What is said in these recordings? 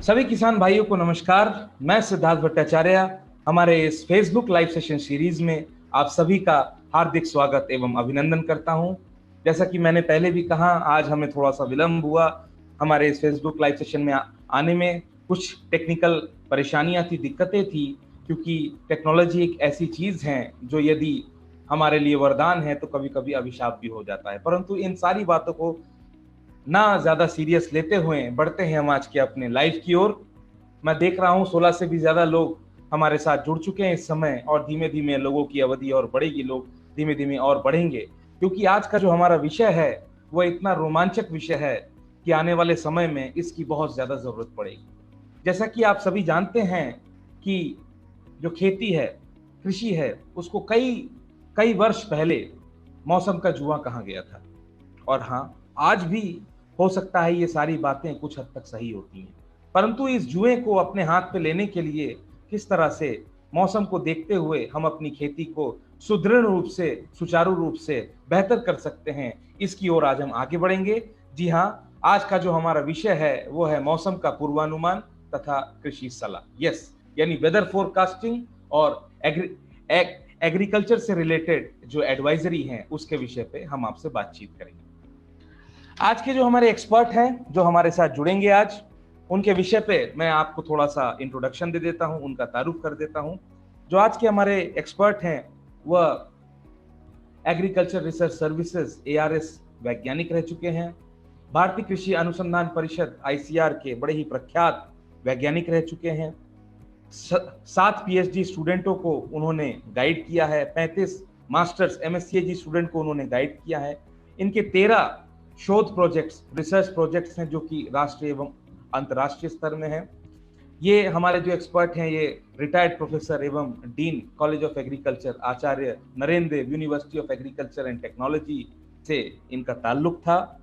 सभी किसान भाइयों को नमस्कार। मैं सिद्धार्थ भट्टाचार्य हमारे इस फेसबुक लाइव सेशन सीरीज में आप सभी का हार्दिक स्वागत एवं अभिनंदन करता हूं। जैसा कि मैंने पहले भी कहा, आज हमें थोड़ा सा विलंब हुआ हमारे इस फेसबुक लाइव सेशन में आने में। कुछ टेक्निकल परेशानियां थी, दिक्कतें थी, क्योंकि टेक्नोलॉजी एक ऐसी चीज है जो यदि हमारे लिए वरदान है तो कभी कभी अभिशाप भी हो जाता है। परंतु इन सारी बातों को ना ज्यादा सीरियस लेते हुए बढ़ते हैं हम आज के अपने लाइव की ओर। मैं देख रहा हूं 16 से भी ज्यादा लोग हमारे साथ जुड़ चुके हैं इस समय, और धीमे धीमे लोगों की अवधि और बढ़ेगी, लोग धीमे धीमे और बढ़ेंगे, क्योंकि आज का जो हमारा विषय है वो इतना रोमांचक विषय है कि आने वाले समय में इसकी बहुत ज्यादा जरूरत पड़ेगी। जैसा कि आप सभी जानते हैं कि जो खेती है, कृषि है, उसको कई कई वर्ष पहले मौसम का जुआ कहा गया था। और हाँ, आज भी हो सकता है ये सारी बातें कुछ हद तक सही होती हैं, परंतु इस जुए को अपने हाथ पे लेने के लिए किस तरह से मौसम को देखते हुए हम अपनी खेती को सुदृढ़ रूप से, सुचारू रूप से बेहतर कर सकते हैं, इसकी ओर आज हम आगे बढ़ेंगे। जी हाँ, आज का जो हमारा विषय है वो है मौसम का पूर्वानुमान तथा कृषि सलाह। यस, यानी वेदर फोरकास्टिंग और एग्रीकल्चर से रिलेटेड जो एडवाइजरी हैं उसके विषय पे हम आपसे बातचीत करेंगे। आज के जो हमारे एक्सपर्ट हैं जो हमारे साथ जुड़ेंगे आज, उनके विषय पे मैं आपको थोड़ा सा इंट्रोडक्शन दे देता हूं, उनका तारुफ कर देता हूं। जो आज के हमारे एक्सपर्ट हैं वह एग्रीकल्चर रिसर्च सर्विसेज ARS वैज्ञानिक रह चुके हैं। भारतीय कृषि अनुसंधान परिषद ICR के बड़े ही प्रख्यात वैज्ञानिक रह चुके हैं। 7 PhD स्टूडेंटों को उन्होंने गाइड किया है, 35 मास्टर्स MSc स्टूडेंट को उन्होंने गाइड किया है। इनके 13 शोध प्रोजेक्ट्स, रिसर्च प्रोजेक्ट्स हैं जो कि राष्ट्रीय एवं अंतर्राष्ट्रीय स्तर में हैं। ये हमारे जो एक्सपर्ट हैं ये रिटायर्ड प्रोफेसर एवं dean college of agriculture Acharya Narendra Dev university of agriculture and technology से इनका ताल्लुक था।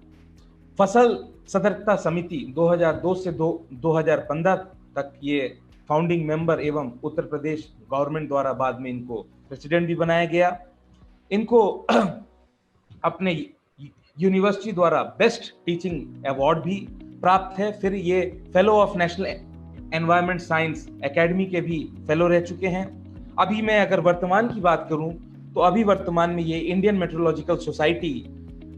फसल सतर्कता समिति 2002 से 2015 तक ये फाउंडिंग मेंबर एवं उत्तर प्रदेश गवर्नमेंट द्वारा बाद में इनको प्रेसिडेंट भी बनाया गया। इनको अपने यूनिवर्सिटी द्वारा बेस्ट टीचिंग अवार्ड भी प्राप्त है। फिर ये fellow of national environment science academy के भी फेलो रह चुके हैं। अभी मैं अगर वर्तमान की बात करूं तो अभी वर्तमान में ये Indian meteorological society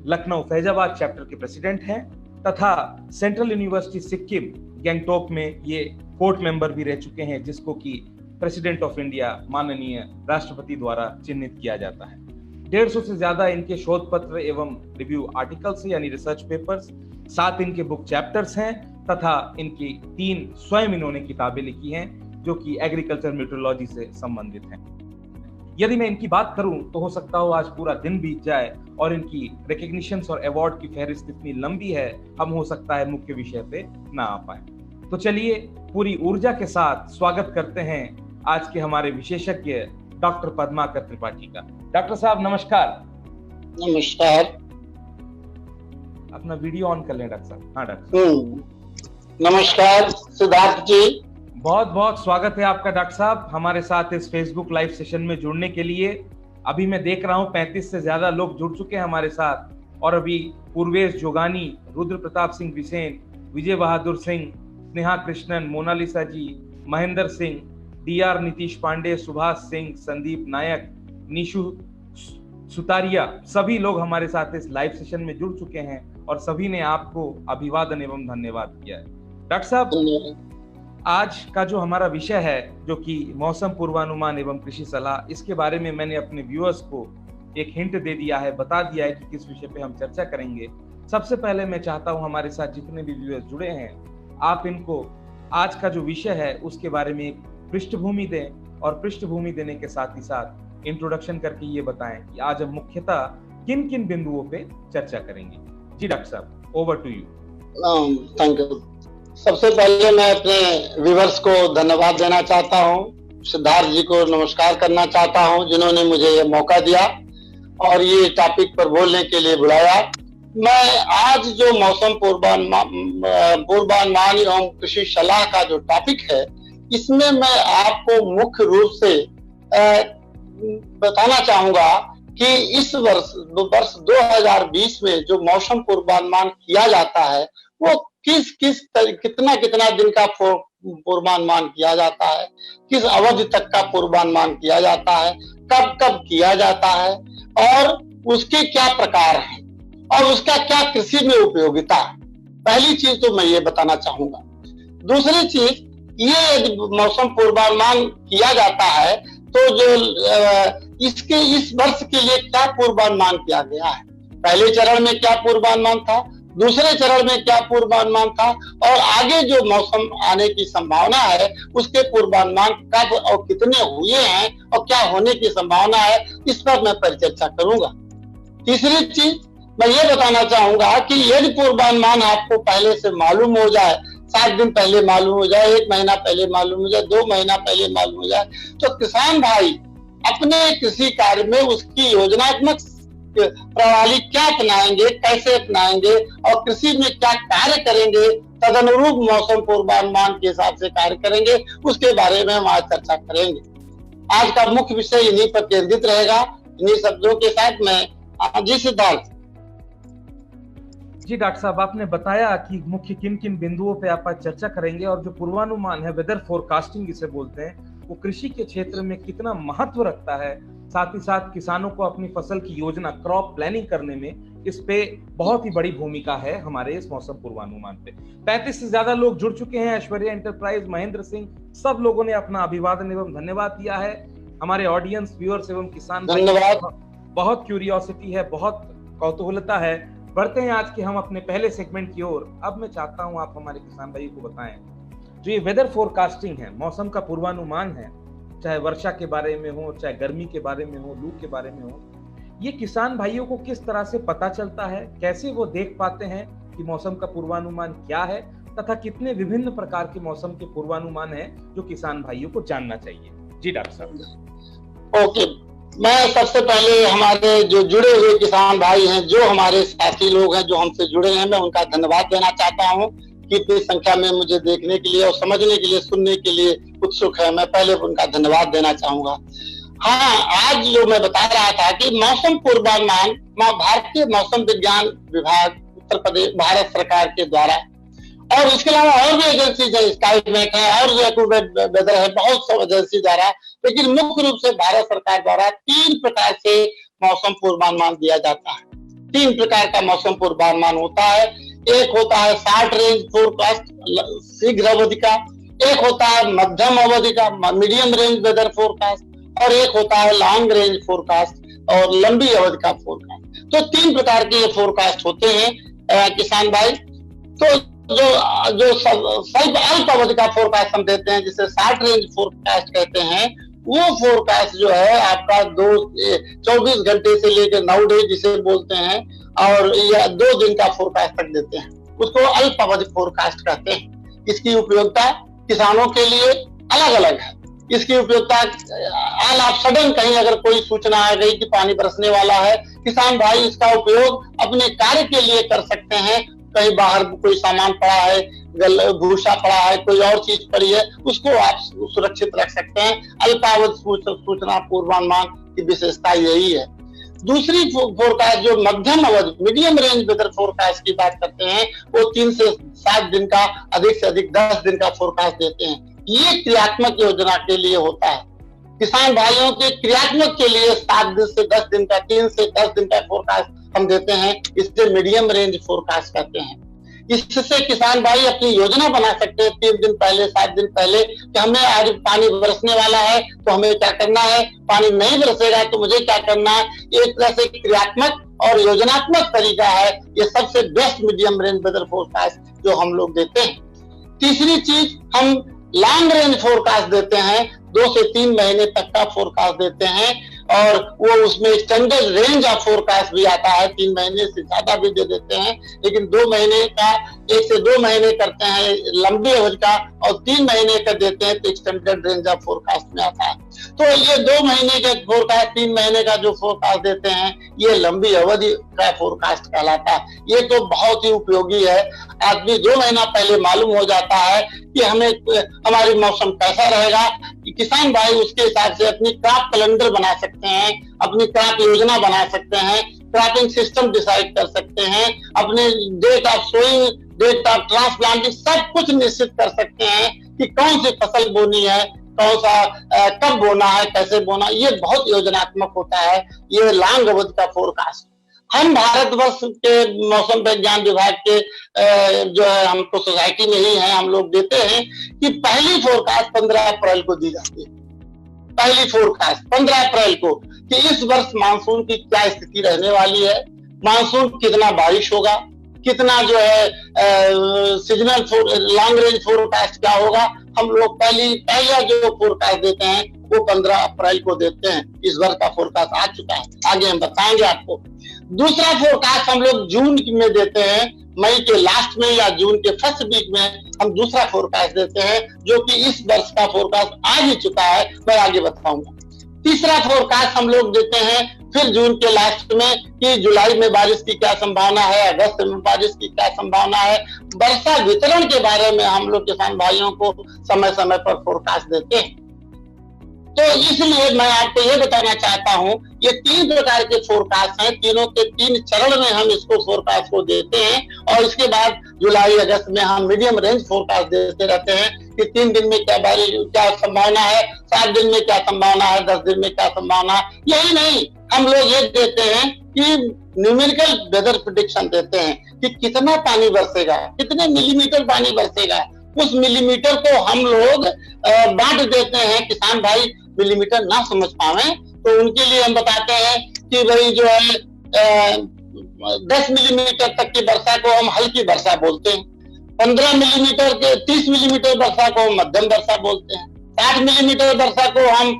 Lucknow Faizabad chapter के प्रेसिडेंट हैं, तथा सेंट्रल यूनिवर्सिटी सिक्किम गैंगटोक में ये कोर्ट मेंबर भी रह चुके हैं, जिसको कि प्रेसिडेंट ऑफ इंडिया माननीय राष्ट्रपति द्वारा चिन्हित किया जाता है। 150 से ज्यादा इनके शोध पत्र एवं रिव्यू आर्टिकल्स यानी रिसर्च पेपर्स, 7 इनके बुक चैप्टर्स हैं, तथा इनकी 3 स्वयं इन्होंने किताबें लिखी हैं जो कि एग्रीकल्चर मेट्रोलॉजी से संबंधित हैं। यदि मैं इनकी बात करूं तो हो सकता हो आज पूरा दिन बीत जाए और इनकी रिकॉग्निशंस और अवार्ड की फहरिस्त इतनी लंबी है, हम हो सकता है मुख्य विषय पे ना आ पाए। तो चलिए पूरी ऊर्जा के साथ स्वागत करते हैं आज के हमारे विशेषज्ञ डॉक्टर पद्माकर त्रिपाठी का। डॉक्टर साहब नमस्कार। नमस्कार। अपना वीडियो ऑन कर लें डॉक्टर साहब। हाँ डॉक्टर नमस्कार सिद्धार्थ जी, बहुत बहुत स्वागत है आपका डॉक्टर साहब हमारे साथ इस फेसबुक लाइव सेशन में जुड़ने के लिए। अभी मैं देख रहा हूँ 35 से ज्यादा लोग जुड़ चुके हैं हमारे साथ, और अभी पूर्वेश जोगानी, रुद्र प्रताप सिंह बिसेन, विजय बहादुर सिंह, स्नेहा कृष्णन, मोनालिसा जी, महेंद्र सिंह, DR नीतीश पांडे, सुभाष सिंह, संदीप नायक, निशु सुतारिया, सभी लोग हमारे साथ इस लाइव सेशन में जुड़ चुके हैं और सभी ने आपको अभिवादन एवं धन्यवाद किया है। डॉक्टर साहब, आज का जो हमारा विषय है जो कि मौसम पूर्वानुमान एवं कृषि सलाह, इसके बारे में मैंने अपने व्यूअर्स को एक हिंट दे दिया है, बता दिया है कि किस विषय पे हम चर्चा करेंगे। सबसे पहले मैं चाहता हूं हमारे साथ जितने भी व्यूअर्स जुड़े हैं, आप इनको आज का जो विषय है उसके बारे में एक पृष्ठभूमि दें, और पृष्ठभूमि देने के साथ ही साथ इंट्रोडक्शन करके ये बताएं कि आज हम मुख्यतः किन किन बिंदुओं पे चर्चा करेंगे। जी डॉक्टर साहब, over to you. Thank you. सबसे पहले मैं अपने व्यूअर्स को धन्यवाद देना चाहता हूं, सिद्धार्थ जी को नमस्कार करना चाहता हूं जिन्होंने मुझे ये मौका दिया और ये टॉपिक पर बोलने के लिए बुलाया। मैं आज जो मौसम पूर्वानुमान एवं कृषि सलाह का जो टॉपिक है, इसमें मैं आपको मुख्य रूप से बताना चाहूंगा कि इस वर्ष 2020 में जो मौसम पूर्वानुमान किया जाता है वो कितना कितना दिन का पूर्वानुमान किया जाता है, किस अवधि तक का पूर्वानुमान किया जाता है, कब कब किया जाता है और उसके क्या प्रकार हैं और उसका क्या कृषि में उपयोगिता है। पहली चीज तो मैं ये बताना चाहूंगा। दूसरी चीज, ये यदि मौसम पूर्वानुमान किया जाता है तो जो इसके इस वर्ष के लिए क्या पूर्वानुमान किया गया है, पहले चरण में क्या पूर्वानुमान था, दूसरे चरण में क्या पूर्वानुमान था और आगे जो मौसम आने की संभावना है उसके पूर्वानुमान कब और कितने हुए हैं और क्या होने की संभावना है, इस पर मैं परिचर्चा करूंगा। तीसरी चीज मैं ये बताना चाहूंगा कि यदि पूर्वानुमान आपको पहले से मालूम हो जाए, 7 दिन पहले मालूम हो जाए, 1 महीना पहले मालूम हो जाए, 2 महीना पहले मालूम हो जाए, तो किसान भाई अपने कृषि कार्य में उसकी योजनात्मक प्रणाली क्या अपनाएंगे, कैसे अपनाएंगे और कृषि में क्या कार्य करेंगे, तदनुरूप मौसम पूर्वानुमान के हिसाब से कार्य करेंगे, उसके बारे में हम आज चर्चा करेंगे। आज का मुख्य विषय इन्हीं पर केंद्रित रहेगा। इन्हीं शब्दों के साथ मैं जी सिद्धार्थ। जी डॉक्टर साहब, आपने बताया कि मुख्य किन किन बिंदुओं पे आप आज चर्चा करेंगे और जो पूर्वानुमान है, वेदर फोरकास्टिंग इसे बोलते हैं, वो कृषि के क्षेत्र में कितना महत्व रखता है, साथ ही साथ किसानों को अपनी फसल की योजना, क्रॉप प्लानिंग करने में इस पे बहुत ही बड़ी भूमिका है हमारे इस मौसम पूर्वानुमान पे। 35 से ज्यादा लोग जुड़ चुके हैं। ऐश्वर्या एंटरप्राइज, महेंद्र सिंह, सब लोगों ने अपना अभिवादन एवं धन्यवाद दिया है। हमारे ऑडियंस, व्यूअर्स एवं किसान धन्यवाद। बहुत क्यूरियोसिटी है, बहुत कौतूहलता है। बढ़ते हैं आज के हम अपने पहले सेगमेंट की ओर। अब मैं चाहता हूं आप हमारे किसान भाई को बताएं, जो ये वेदर फोरकास्टिंग है, मौसम का पूर्वानुमान है, चाहे वर्षा के बारे में हो, चाहे गर्मी के बारे में हो, लू के बारे में हो, ये किसान भाइयों को किस तरह से पता चलता है, कैसे वो देख पाते हैं कि मौसम का पूर्वानुमान क्या है तथा कितने विभिन्न प्रकार के मौसम के पूर्वानुमान है जो किसान भाइयों को जानना चाहिए। जी डॉक्टर साहब। ओके, मैं सबसे पहले हमारे जो जुड़े हुए किसान भाई हैं, जो हमारे साथी लोग हैं जो हमसे जुड़े हैं, मैं उनका धन्यवाद देना चाहता हूं कि इतनी संख्या में मुझे देखने के लिए और समझने के लिए, सुनने के लिए उत्सुक है। मैं पहले उनका धन्यवाद देना चाहूंगा। हाँ, आज जो मैं बता रहा था कि मौसम पूर्वानुमान भारतीय मौसम विज्ञान विभाग उत्तर प्रदेश भारत सरकार के द्वारा, और इसके अलावा और भी एजेंसी है, स्काईमेट है और वेदर है, बहुत सब एजेंसी द्वारा, लेकिन मुख्य रूप से भारत सरकार द्वारा 3 प्रकार से मौसम पूर्वानुमान दिया जाता है। 3 प्रकार का मौसम पूर्वानुमान होता है। एक होता है शॉर्ट रेंज फोरकास्ट, शीघ्र अवधि का, एक होता है मध्यम अवधि का, मीडियम रेंज वेदर फोरकास्ट, और एक होता है लॉन्ग रेंज फोरकास्ट और लंबी अवधि का फोरकास्ट। तो 3 प्रकार के ये फोरकास्ट होते हैं किसान भाई। तो जो स्वल्प अल्प अवधि का फोरकास्ट हम देते हैं, जिसे शॉर्ट रेंज फोरकास्ट कहते हैं, वो फोरकास्ट जो है आपका 24 घंटे से लेकर 9 डे जिसे बोलते हैं, और या 2 दिन का फोरकास्ट तक देते हैं, उसको अल्प अवधि फोरकास्ट कहते हैं। इसकी उपयोगिता किसानों के लिए अलग अलग है। इसकी उपयोगिता ऑल ऑफ सडन कहीं अगर कोई सूचना आ गई कि पानी बरसने वाला है, किसान भाई इसका उपयोग अपने कार्य के लिए कर सकते हैं। कहीं बाहर कोई सामान पड़ा है, भूसा पड़ा है, कोई और चीज पड़ी है, उसको आप सुरक्षित रख सकते हैं। अल्पावधि सूचना पूर्वानुमान की विशेषता यही है। दूसरी फोरकास्ट जो मध्यम अवधि, मीडियम रेंज वेदर फोरकास्ट की बात करते हैं, वो 3 से 7 दिन का, अधिक से अधिक 10 दिन का फोरकास्ट देते हैं। ये क्रियात्मक योजना के लिए होता है। किसान भाइयों के क्रियात्मक के लिए 7 दिन से 10 दिन का, 3 से 10 दिन का फोरकास्ट हम देते हैं। इससे मीडियम रेंज फोरकास्ट कहते हैं। इससे किसान भाई अपनी योजना बना सकते हैं 3 दिन पहले, 7 दिन पहले, कि हमें आज पानी बरसने वाला है तो हमें क्या करना है, पानी नहीं बरसेगा तो मुझे क्या करना है। एक तरह से क्रियात्मक और योजनात्मक तरीका है। ये सबसे best medium range weather forecast जो हम लोग देते हैं। तीसरी चीज, हम लॉन्ग रेंज फोरकास्ट देते हैं। 2 से 3 महीने तक का फोरकास्ट देते हैं, और वो उसमें एक्सटेंडेड रेंज ऑफ फोरकास्ट भी आता है। 3 महीने से ज्यादा भी दे देते हैं, लेकिन 2 महीने का, 1 से 2 महीने करते हैं लंबी अवधि का, और 3 महीने का देते हैं तो एक्सटेंडेड रेंज ऑफ फोरकास्ट में आता है। तो ये 2 महीने का फोरकास्ट, 3 महीने का जो फोरकास्ट देते हैं, ये लंबी अवधि का फोरकास्ट कहलाता है। ये तो बहुत ही उपयोगी है। आदमी 2 महीना पहले मालूम हो जाता है कि हमें हमारी मौसम कैसा रहेगा। किसान भाई उसके हिसाब से अपनी क्रॉप कैलेंडर बना सकते हैं, अपनी क्रॉप योजना बना सकते हैं क्रॉपिंग सिस्टम डिसाइड कर सकते हैं, अपने date of sowing, date of transplanting, सब कुछ निश्चित कर सकते हैं कि कौन सी फसल बोनी है, कौन सा कब बोना है, कैसे बोना। ये बहुत योजनात्मक होता है, ये लॉन्ग अवधि का फोरकास्ट। हम भारतवर्ष के मौसम विज्ञान विभाग के जो है, हम तो सोसाइटी में ही हैं, हम लोग देते हैं कि पहली फोरकास्ट 15 अप्रैल को दी जाती है। पहली फोरकास्ट 15 अप्रैल को कि इस वर्ष मानसून की क्या स्थिति रहने वाली है, मानसून कितना बारिश होगा, कितना जो है सीजनल लॉन्ग रेंज फोरकास्ट क्या होगा। हम लोग पहला जो फोरकास्ट देते हैं वो 15 अप्रैल को देते हैं। इस वर्ष का फोरकास्ट आ चुका है, आगे हम बताएंगे आपको। दूसरा फोरकास्ट हम लोग जून में देते हैं, मई के लास्ट में या जून के फर्स्ट वीक में हम दूसरा फोरकास्ट देते हैं, जो कि इस वर्ष का फोरकास्ट आ ही चुका है, मैं आगे बताऊंगा। तीसरा फोरकास्ट हम लोग देते हैं फिर जून के लास्ट में कि जुलाई में बारिश की क्या संभावना है, अगस्त में बारिश की क्या संभावना है। वर्षा वितरण के बारे में हम लोग किसान भाइयों को समय समय पर फोरकास्ट देते हैं। तो इसलिए मैं आपको ये बताना चाहता हूं, ये 3 प्रकार के फोरकास्ट हैं, तीनों के 3 चरण में हम इसको फोरकास्ट को देते हैं। और इसके बाद जुलाई अगस्त में हम मीडियम रेंज फोरकास्ट देते रहते हैं कि 3 दिन में क्या बारिश, क्या संभावना है, 7 दिन में क्या संभावना है, 10 दिन में क्या संभावना है। यही नहीं, हम लोग ये देते हैं कि न्यूमेरिकल वेदर प्रेडिक्शन देते हैं कि कितना पानी बरसेगा, कितने मिलीमीटर पानी बरसेगा। उस मिलीमीटर को हम लोग बांट देते हैं। किसान भाई मिलीमीटर ना समझ पावे तो उनके लिए हम बताते हैं कि भाई जो है 10 मिलीमीटर तक की वर्षा को हम हल्की वर्षा बोलते हैं, 15 मिलीमीटर के 30 मिलीमीटर वर्षा को हम मध्यम वर्षा बोलते हैं, 60 मिलीमीटर वर्षा को हम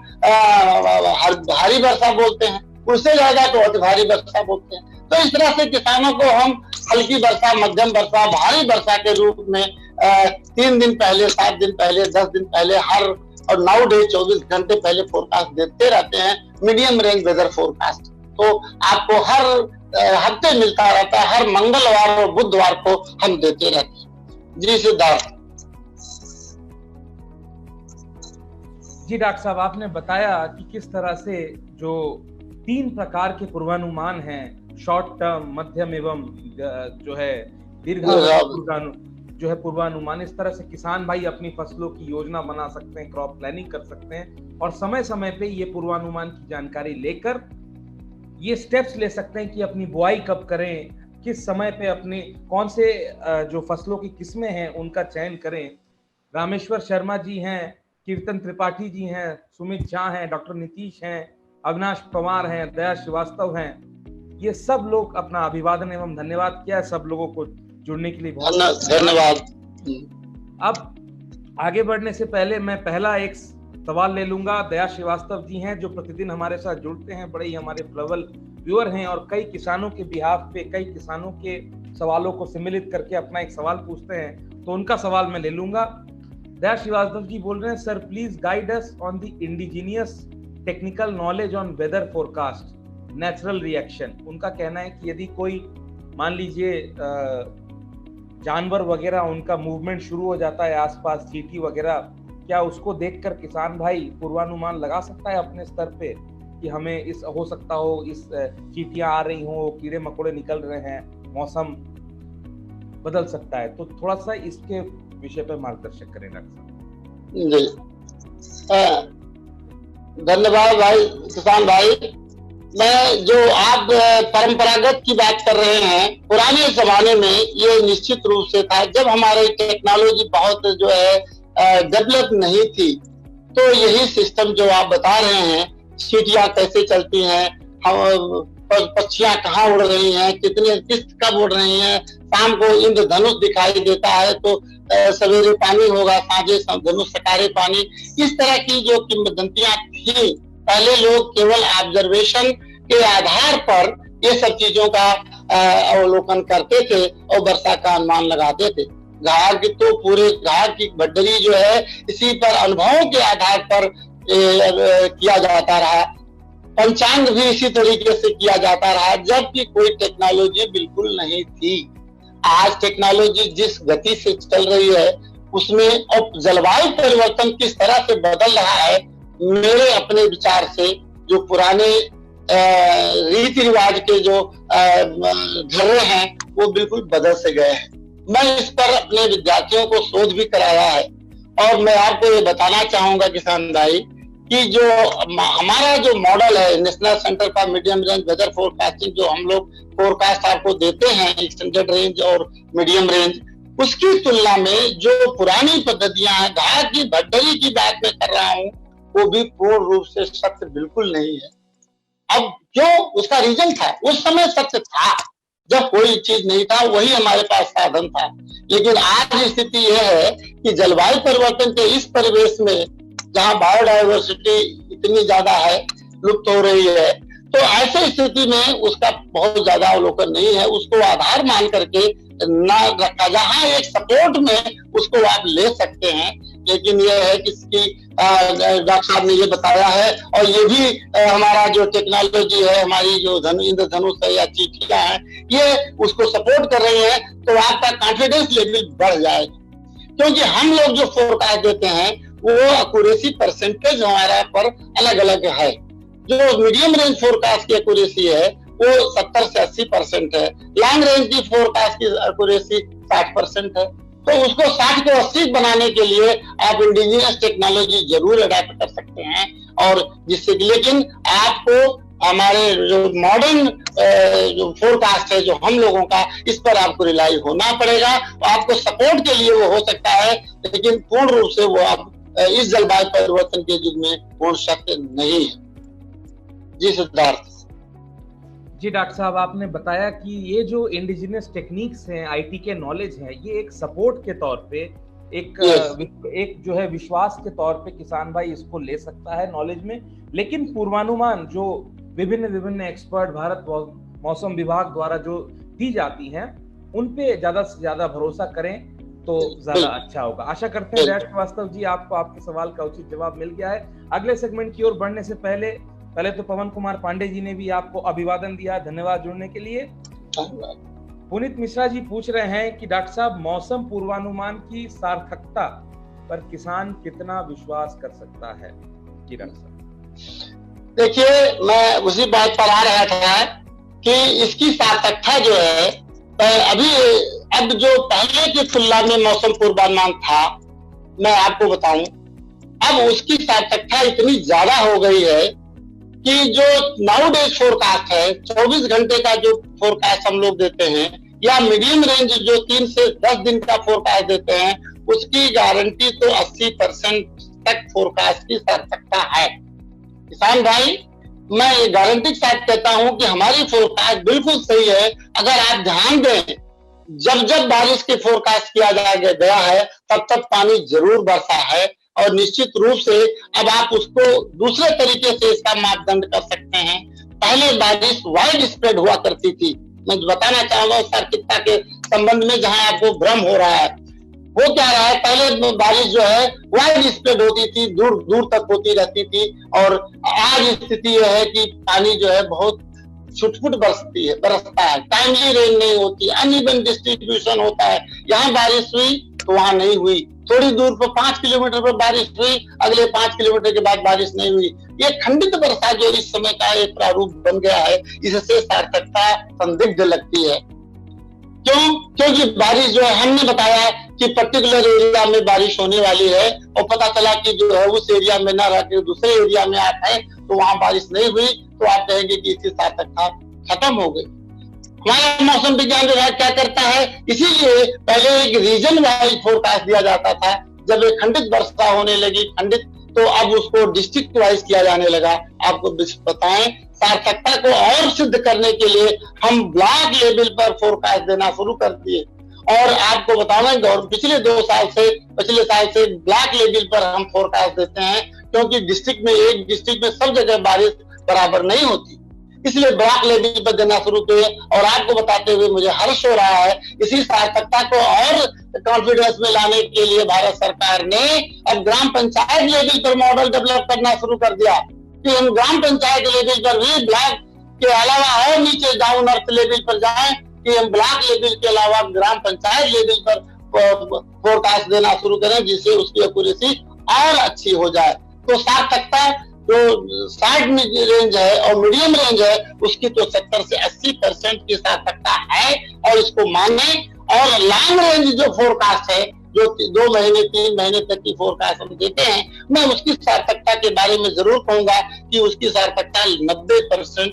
भारी वर्षा बोलते हैं, उससे ज्यादा को अति भारी वर्षा बोलते हैं। तो इस तरह से किसानों को हम हल्की वर्षा, मध्यम वर्षा, भारी वर्षा के रूप में 3 दिन पहले, 7 दिन पहले, 10 दिन पहले और 9 डे 24 घंटे पहले फोरकास्ट देते रहते हैं, मीडियम रेंज वेदर फोरकास्ट। तो आपको हर हफ्ते मिलता रहता है, हर मंगलवार और बुधवार को हम देते रहते हैं। जी सिद्धार्थ। जी डॉक्टर साहब, आपने बताया कि किस तरह से जो 3 प्रकार के पूर्वानुमान हैं, शॉर्ट टर्म, मध्यम एवं जो है दीर्घावधि जो है पूर्वानुमान, इस तरह से किसान भाई अपनी फसलों की योजना बना सकते हैं, क्रॉप प्लानिंग कर सकते हैं और समय समय पे ये पूर्वानुमान की जानकारी लेकर ये स्टेप्स ले सकते हैं कि अपनी बुआई कब करें, किस समय पे अपने कौन से जो फसलों की किस्में हैं उनका चयन करें। रामेश्वर शर्मा जी हैं, कीर्तन त्रिपाठी जी हैं, सुमित झा हैं, डॉक्टर नीतीश हैं, अविनाश पवार हैं, दया श्रीवास्तव हैं, ये सब लोग अपना अभिवादन एवं धन्यवाद किया। सब लोगों को जुड़ने के लिए बहुत धन्यवाद। अब आगे बढ़ने से पहले मैं पहला एक सवाल ले लूंगा। दया श्रीवास्तव जी हैं जो प्रतिदिन हमारे साथ जुड़ते हैं, बड़े ही हमारे प्रबल व्यूअर हैं और कई किसानों के बिहाफ पे कई किसानों के सवालों को सम्मिलित करके अपना एक सवाल पूछते हैं, तो उनका सवाल मैं ले लूंगा। दया श्रीवास्तव जी बोल रहे हैं, sir please guide us on the indigenous technical knowledge on whether forecast natural reaction. उनका कहना है कि यदि कोई मान लीजिए जानवर वगैरह उनका मूवमेंट शुरू हो जाता है आसपास, चींटी वगैरह, क्या उसको देखकर किसान भाई पूर्वानुमान लगा सकता है अपने स्तर पे कि हमें इस हो सकता हो, इस चींटियां आ रही हो, कीड़े मकोड़े निकल रहे हैं, मौसम बदल सकता है? तो थोड़ा सा इसके विषय पर मार्गदर्शन करें डॉक्टर साहब। धन्यवाद भाई किसान भाई। मैं जो आप परंपरागत की बात कर रहे हैं, पुराने जमाने में ये निश्चित रूप से था, जब हमारी टेक्नोलॉजी बहुत जो है डेवलप नहीं थी, तो यही सिस्टम जो आप बता रहे हैं, चींटियां कैसे चलती हैं, पक्षियां कहाँ उड़ रही हैं, किस कब उड़ रही हैं, शाम को इंद्रधनुष दिखाई देता है तो सवेरे पानी होगा, साँझे धनुष सकारे पानी। इस तरह की जो किंवदंतियां थी, पहले लोग केवल ऑब्जर्वेशन के आधार पर ये सब चीजों का अवलोकन करते थे और वर्षा का अनुमान लगाते थे। घाघ तो पूरे घाघ की भड्डरी जो है इसी पर अनुभवों के आधार पर किया जाता रहा, पंचांग भी इसी तरीके से किया जाता रहा, जबकि कोई टेक्नोलॉजी बिल्कुल नहीं थी। आज टेक्नोलॉजी जिस गति से चल रही है उसमें अब जलवायु परिवर्तन किस तरह से बदल रहा है, मेरे अपने विचार से जो पुराने रीति रिवाज के जो झर्रे हैं वो बिल्कुल बदल से गए हैं। मैं इस पर अपने विद्यार्थियों को शोध भी कराया है और मैं आपको ये बताना चाहूंगा किसान भाई कि जो हमारा जो मॉडल है national centre for medium range weather forecasting, जो हम लोग फोरकास्ट आपको देते हैं एक्सटेंडेड रेंज और मीडियम रेंज, उसकी तुलना में जो पुरानी पद्धतियां हैं, घास की भट्टरी की बात मैं कर रहा हूँ, वो भी पूर्ण रूप से सत्य बिल्कुल नहीं है। अब क्यों? उसका रीजन था, उस समय सत्य था जब कोई चीज नहीं था, वही हमारे पास साधन था। लेकिन आज स्थिति यह है कि जलवायु परिवर्तन के इस परिवेश में जहां बायोडायवर्सिटी इतनी ज्यादा है, लुप्त हो रही है, तो ऐसे स्थिति में उसका बहुत ज्यादा अवलोकन नहीं है। उसको आधार मान करके ना रखा, जहां एक सपोर्ट में उसको आप ले सकते हैं। लेकिन यह है कि डॉक्टर साहब ने ये बताया है, और ये भी हमारा जो टेक्नोलॉजी है, हमारी जो इंद्रधनुष है या चीटियां हैं, ये उसको सपोर्ट कर रही है, तो आपका कॉन्फिडेंस लेवल बढ़ जाएगा। क्योंकि हम लोग जो फोरकास्ट देते हैं वो एक्यूरेसी परसेंटेज हमारा पर अलग अलग है। जो मीडियम रेंज फोरकास्ट की एक्यूरेसी है वो 70 से 80% है, लॉन्ग रेंज की फोरकास्ट की एक्यूरेसी 60% है। तो उसको 60 को 80 बनाने के लिए आप इंडिजिनस टेक्नोलॉजी जरूर अडॉप्ट कर सकते हैं, और जिससे, लेकिन आपको हमारे जो मॉडर्न जो फोरकास्ट है जो हम लोगों का, इस पर आपको रिलाई होना पड़ेगा। आपको सपोर्ट के लिए वो हो सकता है, लेकिन पूर्ण रूप से वो आप इस जलवायु परिवर्तन के युग में पूर्ण सत्य नहीं है। जी सिद्धार्थ जी। डॉक्टर साहब, आपने बताया कि ये जो इंडिजिनस टेक्निक्स हैं, आईटी के नॉलेज है, ये एक सपोर्ट के तौर पे, एक जो है विश्वास के तौर पे किसान भाई इसको ले सकता है नॉलेज में। लेकिन पूर्वानुमान जो विभिन्न एक्सपर्ट भारत मौसम विभाग द्वारा जो दी जाती हैं, उन पे ज्यादा से ज्यादा भरोसा करें तो ज्यादा अच्छा होगा। आशा करते हैं डॉक्टर श्रीवास्तव जी आपको आपके सवाल का उचित जवाब मिल गया है। अगले सेगमेंट की ओर बढ़ने से पहले तो पवन कुमार पांडे जी ने भी आपको अभिवादन दिया, धन्यवाद जुड़ने के लिए। पुनीत मिश्रा जी पूछ रहे हैं कि डॉक्टर साहब, मौसम पूर्वानुमान की सार्थकता पर किसान कितना विश्वास कर सकता है? जी डॉक्टर साहब। देखिए, मैं उसी बात पर आ रहा था कि इसकी सार्थकता जो है, अब जो पहले की तुलना में मौसम पूर्वानुमान था, मैं आपको बताऊं, अब उसकी सार्थकता इतनी ज्यादा हो गई है कि जो नाउ डेज फोरकास्ट है, 24 घंटे का जो फोरकास्ट हम लोग देते हैं, या मीडियम रेंज जो 3 से 10 दिन का फोरकास्ट देते हैं, उसकी गारंटी तो 80% तक फोरकास्ट की सार्थकता है। किसान भाई, मैं ये गारंटी के साथ कहता हूं कि हमारी फोरकास्ट बिल्कुल सही है। अगर आप ध्यान दें, जब बारिश की फोरकास्ट किया गया है, तब पानी जरूर बरसा है, और निश्चित रूप से अब आप उसको दूसरे तरीके से इसका मापदंड कर सकते हैं। पहले बारिश वाइड स्प्रेड हुआ करती थी, मैं बताना चाहूंगा उस तार्किकता के संबंध में जहां आपको भ्रम हो रहा है। वो क्या रहा है, पहले बारिश जो है वाइड स्प्रेड होती थी, दूर दूर तक होती रहती थी, और आज स्थिति यह है कि पानी जो है बहुत छुटपुट बरसता है, टाइमली रेन नहीं होती, अनइवन डिस्ट्रीब्यूशन होता है। यहाँ बारिश हुई तो वहां नहीं हुई, थोड़ी दूर पर 5 किलोमीटर पर बारिश हुई, अगले 5 किलोमीटर के बाद बारिश नहीं हुई। ये खंडित वर्षा जो इस समय का एक प्रारूप बन गया है, इससे सार्थकता संदिग्ध लगती है। क्यों? क्योंकि बारिश जो है, हमने बताया कि पर्टिकुलर एरिया में बारिश होने वाली है, और पता चला कि जो है उस एरिया में ना रहकर दूसरे एरिया में आप है तो वहां बारिश नहीं हुई, तो आप कहेंगे कि इसकी सार्थकता खत्म हो गई। हमारा मौसम विज्ञान विभाग क्या करता है, इसीलिए पहले एक रीजन वाइज फोरकास्ट दिया जाता था। जब एक खंडित वर्षा होने लगी, तो अब उसको डिस्ट्रिक्ट वाइज किया जाने लगा। आपको बताएं, सार्थकता को और सिद्ध करने के लिए हम ब्लॉक लेवल पर फोरकास्ट देना शुरू कर दिए, और आपको बताऊंगा पिछले 2 साल से, पिछले साल से ब्लॉक लेवल पर हम फोरकास्ट देते हैं, क्योंकि एक डिस्ट्रिक्ट में सब जगह बारिश बराबर नहीं होती, इसलिए ब्लॉक लेवल पर देना शुरू किए। और आपको बताते हुए मुझे हर्ष हो रहा है, इसी सार्थकता को और कॉन्फिडेंस में लाने के लिए भारत सरकार ने अब ग्राम पंचायत लेवल पर मॉडल डेवलप करना शुरू कर दिया कि हम ग्राम पंचायत लेवल पर भी ब्लॉक के अलावा और नीचे डाउन अर्थ लेवल पर जाएं, कि हम ब्लॉक लेवल के अलावा ग्राम पंचायत लेवल पर फोरकास्ट देना शुरू करें, जिससे उसकी एक्यूरेसी और अच्छी हो जाए। तो सार्थकता जो 60 में रेंज है और मीडियम रेंज है उसकी तो 70 से 80% की सार्थकता है और इसको माने। और लॉन्ग रेंज जो फोरकास्ट है, जो 2 महीने 3 महीने तक की फोरकास्ट हम देते हैं, मैं उसकी सार्थकता के बारे में जरूर कहूंगा कि उसकी सार्थकता 90%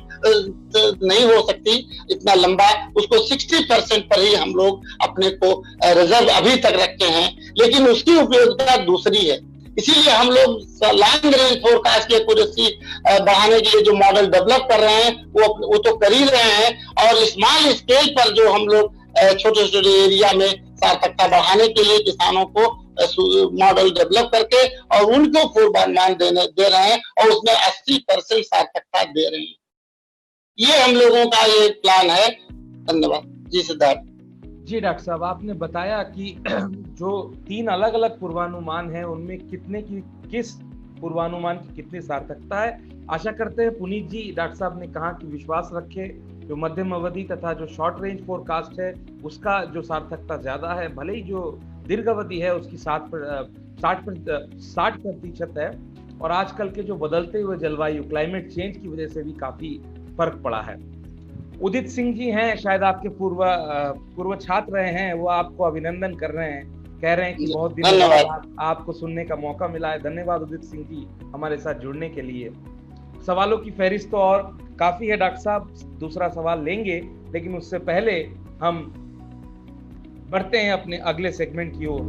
नहीं हो सकती इतना लंबा, उसको 60% पर ही हम लोग अपने को रिजर्व अभी तक रखते हैं, लेकिन उसकी उपयोगिता दूसरी है। इसीलिए हम लोग लॉन्ग रेंज फोरकास्ट की एक्यूरेसी बढ़ाने के लिए जो मॉडल डेवलप कर रहे हैं वो तो कर ही रहे हैं। और स्मॉल स्केल पर जो हम लोग छोटे छोटे एरिया में सार्थकता बढ़ाने के लिए किसानों को मॉडल डेवलप करके और उनको पूर्वानुमान दे रहे हैं और उसमें 80% सार्थकता दे रहे हैं। ये हम लोगों का ये प्लान है। धन्यवाद जी सिद्धार्थ जी। डॉक्टर साहब, आपने बताया कि जो 3 अलग अलग पूर्वानुमान है उनमें किस पूर्वानुमान की कितनी सार्थकता है। आशा करते हैं पुनीत जी, डॉक्टर साहब ने कहा कि विश्वास रखे जो मध्यम अवधि तथा जो शॉर्ट रेंज फोरकास्ट है उसका जो सार्थकता ज्यादा है, भले ही जो दीर्घ अवधि है उसकी 60% है। और आजकल के जो बदलते हुए जलवायु क्लाइमेट चेंज की वजह से भी काफी फर्क पड़ा है। उदित सिंह जी हैं, शायद आपके पूर्व छात्र रहे हैं, वो आपको अभिनंदन कर रहे हैं, कह रहे हैं कि बहुत दिनों बाद आपको सुनने का मौका मिला है। धन्यवाद उदित सिंह जी हमारे साथ जुड़ने के लिए। सवालों की फहरिस्त तो और काफी है डॉक्टर साहब, दूसरा सवाल लेंगे, लेकिन उससे पहले हम बढ़ते हैं अपने अगले सेगमेंट की ओर।